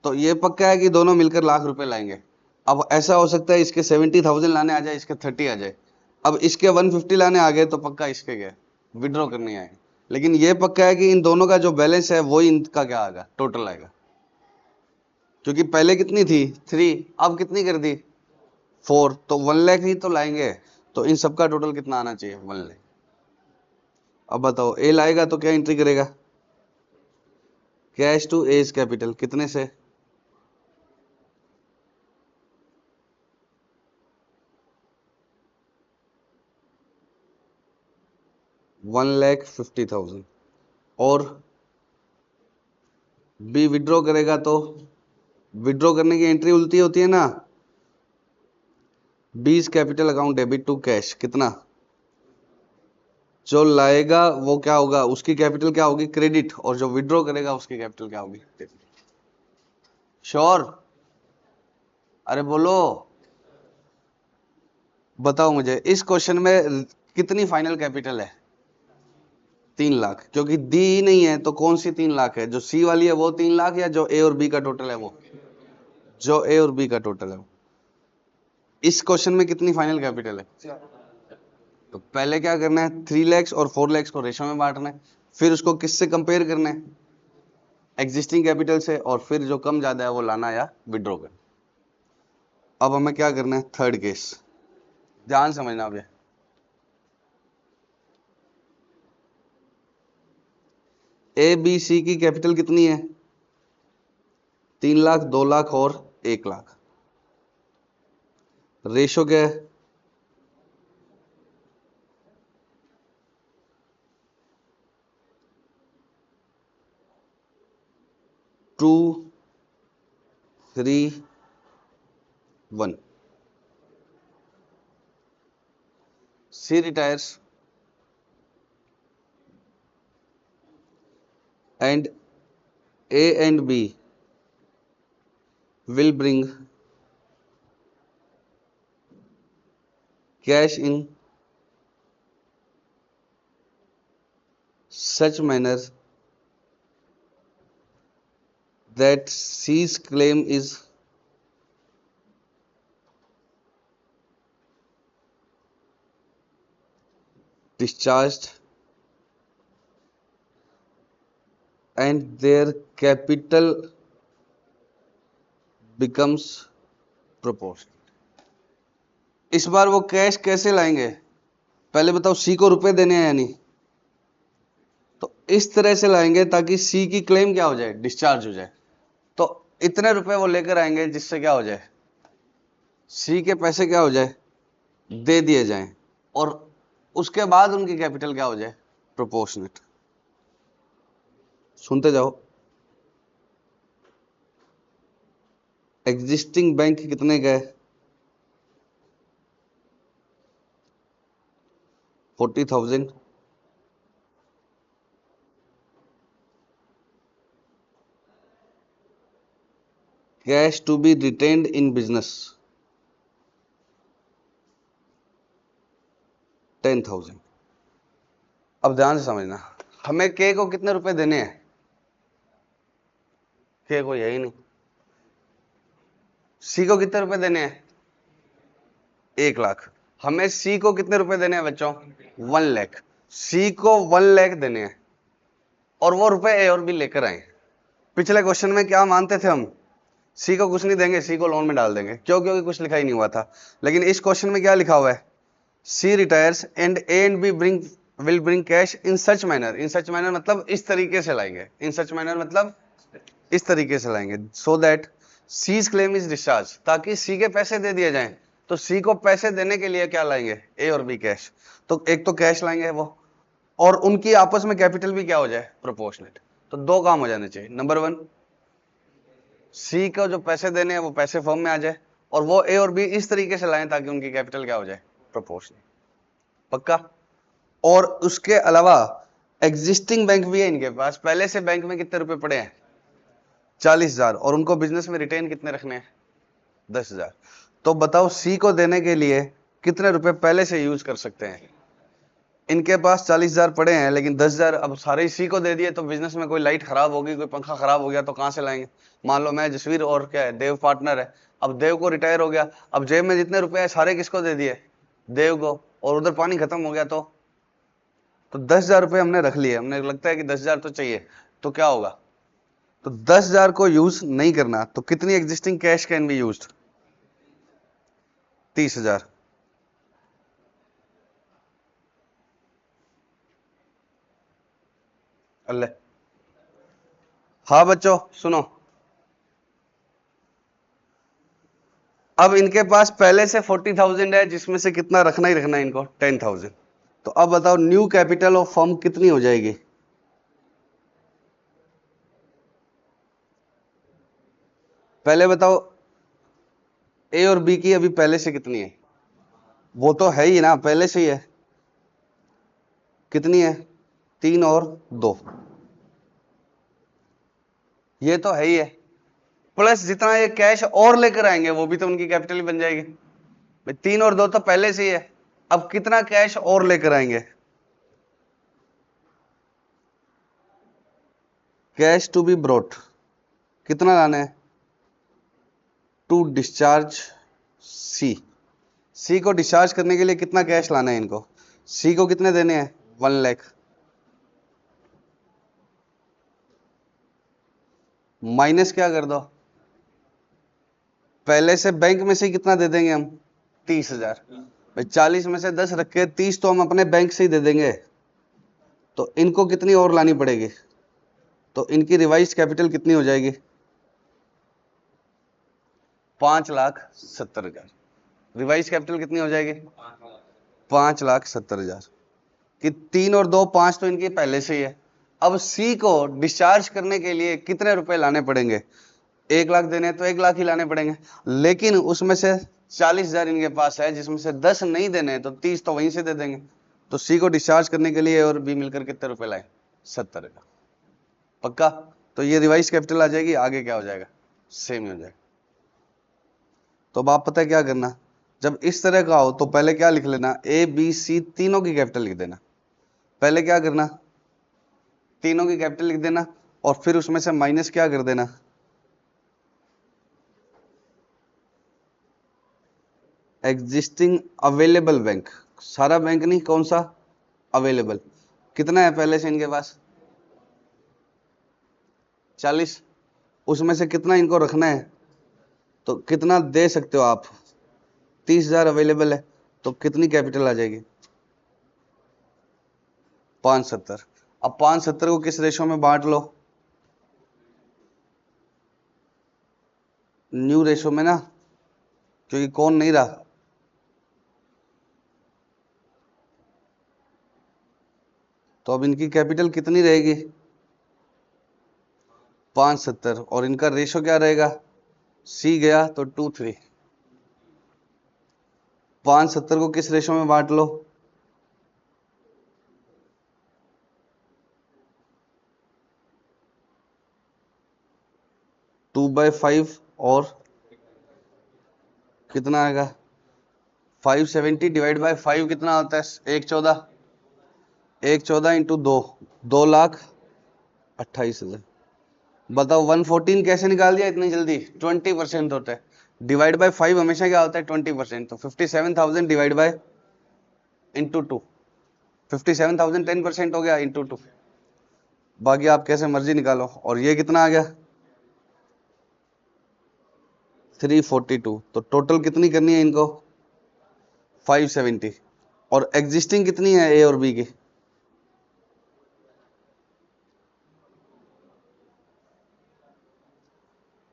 तो ये पक्का है कि दोनों मिलकर लाख रुपए लाएंगे। अब ऐसा हो सकता है इसके 70,000 लाने आ जाए, इसके 30 आ जाए। अब इसके 150 लाने आ गए तो पक्का इसके गए, विड्रॉ करने आए। लेकिन ये पक्का है कि इन दोनों का जो बैलेंस है वही इनका क्या आएगा, टोटल आएगा। क्योंकि पहले कितनी थी 3, अब कितनी कर दी 4, तो 1 लाख ही तो लाएंगे। तो इन सबका टोटल कितना आना चाहिए? 1 लाख। अब बताओ ए लाएगा तो क्या एंट्री करेगा? कैश टू एज कैपिटल कितने से? 1,50,000। और बी विड्रॉ करेगा तो विड्रॉ करने की एंट्री उल्टी होती है ना। B's capital account debit to cash कितना? जो लाएगा वो क्या होगा, उसकी कैपिटल क्या होगी? क्रेडिट। और जो विड्रॉ करेगा उसकी कैपिटल क्या होगी? श्योर? अरे बोलो, बताओ मुझे इस क्वेश्चन में कितनी फाइनल कैपिटल है? 3 लाख। क्योंकि दी ही नहीं है तो कौन सी 3 लाख है? जो सी वाली है वो 3 लाख, या जो ए और बी का टोटल है वो? जो ए और बी का टोटल है वो। इस क्वेश्चन में कितनी फाइनल कैपिटल है? तो पहले क्या करना है, 3 लाख और 4 लाख को रेशो में बांटना है। फिर उसको किससे कंपेयर करना है? एग्जिस्टिंग कैपिटल से। और फिर जो कम ज्यादा है वो लाना या विड्रॉ करना। अब हमें क्या करना है, थर्ड केस। ध्यान समझना अब। ए बी सी की कैपिटल कितनी है? 3 लाख, 2 लाख और 1 लाख। रेशो क्या है? Two 3 1। C retires and A and B will bring cash in such manner that C's claim is discharged and their capital becomes proportional। इस बार वो कैश कैसे लाएंगे? पहले बताओ, सी को रुपए देने हैं या नहीं? तो इस तरह से लाएंगे ताकि सी की क्लेम क्या हो जाए, डिस्चार्ज हो जाए। तो इतने रुपए वो लेकर आएंगे जिससे क्या हो जाए, सी के पैसे क्या हो जाए, दे दिए जाएं। और उसके बाद उनकी कैपिटल क्या हो जाए, प्रोपोर्शनेट। सुनते जाओ। एग्जिस्टिंग बैंक कितने का है? 40,000। Cash to be retained in business 10,000। अब ध्यान से समझना, हमें के को कितने रुपए देने हैं? के को यही नहीं। सी को कितने रुपए देने हैं? 1 लाख। हमें सी को कितने रुपए देने हैं बच्चों? 1 लाख। सी को 1 लाख देने हैं और वो रुपए ए और बी लेकर आए। पिछले क्वेश्चन में क्या मानते थे हम? सी को कुछ नहीं देंगे, सी को लोन में डाल देंगे, क्यों? क्योंकि कुछ लिखा ही नहीं हुआ था। लेकिन इस क्वेश्चन में क्या लिखा हुआ है? C retires and A and B will bring cash in such manner. In such manner मतलब इस तरीके से लाएंगे, इन सच मैनर मतलब इस तरीके से लाएंगे, so that C's claim is discharge, ताकि सी के पैसे दे दिए जाएं। तो सी को पैसे देने के लिए क्या लाएंगे? ए और बी कैश। तो एक तो कैश लाएंगे वो, और उनकी आपस में कैपिटल भी क्या हो जाए? प्रोपोर्शनेट। तो दो काम हो जाने चाहिए। नंबर वन, सी को जो पैसे देने हैं वो पैसे फर्म में आ जाए, और वो ए और बी इस तरीके से लाएं ताकि उनकी कैपिटल क्या हो जाए? प्रोपोर्शनेट। पक्का? और उसके अलावा एग्जिस्टिंग बैंक भी है इनके पास, पहले से बैंक में कितने रुपए पड़े हैं? 40,000, और उनको बिजनेस में रिटेन कितने रखने हैं? 10,000। तो बताओ सी को देने के लिए कितने रुपए पहले से यूज कर सकते हैं? इनके पास 40,000 पड़े हैं, लेकिन 10,000 अब सारे ही सी को दे दिए, तो बिजनेस में कोई लाइट खराब होगी, कोई पंखा खराब हो गया तो कहां से लाएंगे? मान लो मैं, जसवीर और क्या है, देव पार्टनर है। अब देव को रिटायर हो गया, अब जेब में जितने रुपए है सारे किसको दे दिए? देव को। और उधर पानी खत्म हो गया तो 10,000 रुपए हमने रख लिए, हमने लगता है कि 10,000 तो चाहिए, तो क्या होगा? तो 10,000 को यूज नहीं करना, तो कितनी existing cash can be used? 30,000। अल्लाह। हाँ बच्चों सुनो, अब इनके पास पहले से 40,000 है, जिसमें से कितना रखना ही रखना है इनको? 10,000। तो अब बताओ न्यू कैपिटल ऑफ फर्म कितनी हो जाएगी? पहले बताओ ए और बी की अभी पहले से कितनी है? वो तो है ही ना, पहले से ही है। कितनी है? 3 और 2, ये तो है ही है। प्लस जितना ये कैश और लेकर आएंगे वो भी तो उनकी कैपिटल ही बन जाएगी। 3 और 2 तो पहले से ही है, अब कितना कैश और लेकर आएंगे? कैश टू बी ब्रोट, कितना लाना है? टू डिस्चार्ज सी। सी को डिस्चार्ज करने के लिए कितना कैश लाना है इनको? सी को कितने देने हैं? 1 लाख। माइनस क्या कर दो, पहले से बैंक में से कितना दे देंगे हम? 30,000। भाई 40 में से 10 रख के 30 तो हम अपने बैंक से ही दे देंगे, तो इनको कितनी और लानी पड़ेगी? तो इनकी रिवाइज कैपिटल कितनी हो जाएगी? 5,70,000। रिवाइज कैपिटल कितनी हो जाएगी? 5,70,000। कि 3 और 2 5 तो इनकी पहले से ही है। अब सी को डिस्चार्ज करने के लिए कितने रुपए लाने पड़ेंगे? 1 लाख देने तो 1 लाख ही लाने पड़ेंगे, लेकिन उसमें से 40,000 इनके पास है, जिसमें से 10 नहीं देने हैं, तो 30 तो वहीं से दे देंगे। तो सी को डिस्चार्ज करने के लिए और बी मिलकर कितने रुपए लाए? 70 का। पक्का? तो ये रिवाइज कैपिटल आ जाएगी, आगे क्या हो जाएगा? सेम ही हो जाएगा। तो अब आप पता है क्या करना, जब इस तरह का हो तो पहले क्या लिख लेना? ए बी सी तीनों की कैपिटल लिख देना। पहले क्या करना? तीनों की कैपिटल लिख देना, और फिर उसमें से माइनस क्या कर देना? Existing available bank. सारा बैंक नहीं, कौन सा? अवेलेबल। कितना है पहले से इनके पास? 40। उसमें से कितना इनको रखना है? तो कितना दे सकते हो आप? 30,000 अवेलेबल है, तो कितनी कैपिटल आ जाएगी? 570। अब 570 को किस रेशो में बांट लो? न्यू रेशो में ना, क्योंकि कौन नहीं रहा। तो अब इनकी कैपिटल कितनी रहेगी? 570, और इनका रेशो क्या रहेगा? सी गया तो 2:3। 570 को किस रेशो में बांट लो? 2/5, और कितना आएगा? 570 डिवाइड बाय 5 कितना होता है? 1/14। 1/14 इंटू 2,28,000। बताओ 114 कैसे निकाल दिया इतनी जल्दी? 20% होता है, डिवाइड बाय 5 हमेशा क्या होता है? 20%। तो 57,000 डिवाइड बाय इंटू 2, 57,000 10% हो गया, इंटू 2। बाकी आप कैसे मर्जी निकालो। और ये कितना आ गया? 342, तो टोटल कितनी करनी है इनको 570, और एग्जिस्टिंग कितनी है ए और बी की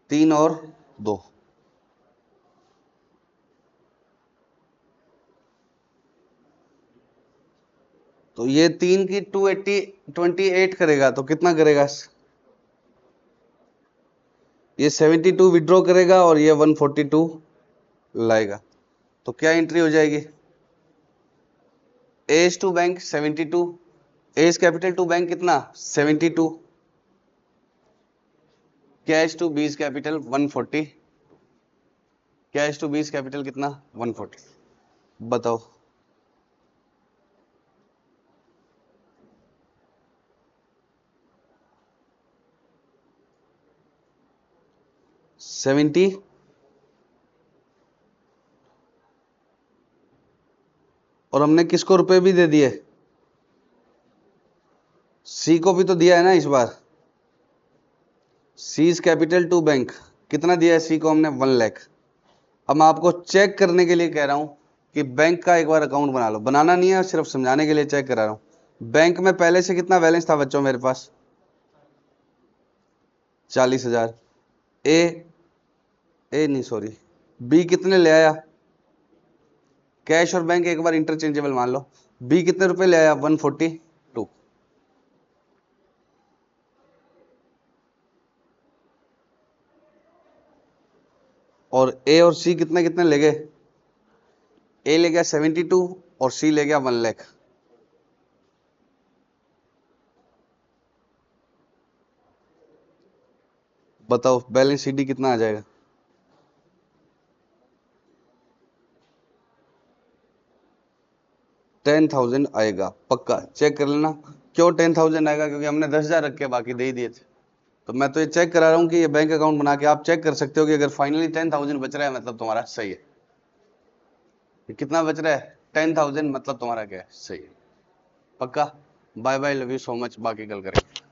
3 और 2, तो ये 3 की 28 करेगा तो कितना करेगा, ये 72 विड्रॉ करेगा और ये 142 लाएगा, तो क्या एंट्री हो जाएगी, A's to bank 72, A's capital to bank कितना 72, cash to B's capital 140, cash to B's capital कितना 140, बताओ 70, और हमने किसको रुपए भी दे दिए, सी को भी तो दिया है ना इस बार, सीज कैपिटल टू बैंक कितना दिया है सी को हमने 1 लाख। अब मैं आपको चेक करने के लिए कह रहा हूं कि बैंक का एक बार अकाउंट बना लो, बनाना नहीं है, सिर्फ समझाने के लिए चेक करा रहा हूं। बैंक में पहले से कितना बैलेंस था बच्चों मेरे पास 40,000, ए नहीं सॉरी बी कितने ले आया, कैश और बैंक एक बार इंटरचेंजेबल मान लो, बी कितने रुपए ले आया 142, और ए और सी कितने कितने ले गए, ए ले गया 72 और सी ले गया 1 लाख। बताओ बैलेंस शीट कितना आ जाएगा, 10,000 आएगा, पक्का चेक कर लेना। क्यों 10,000 आएगा, क्योंकि हमने 10,000 रख के बाकी दे ही दिए थे। तो मैं तो ये चेक करा रहा हूँ कि ये बैंक अकाउंट बना के आप चेक कर सकते हो कि अगर फाइनली 10,000 बच रहा है मतलब तुम्हारा सही है, कितना बच रहा है 10,000 मतलब तुम्हारा क्या है सही है, पक्का। Bye bye, love you so much, बाकी कल करेंगे।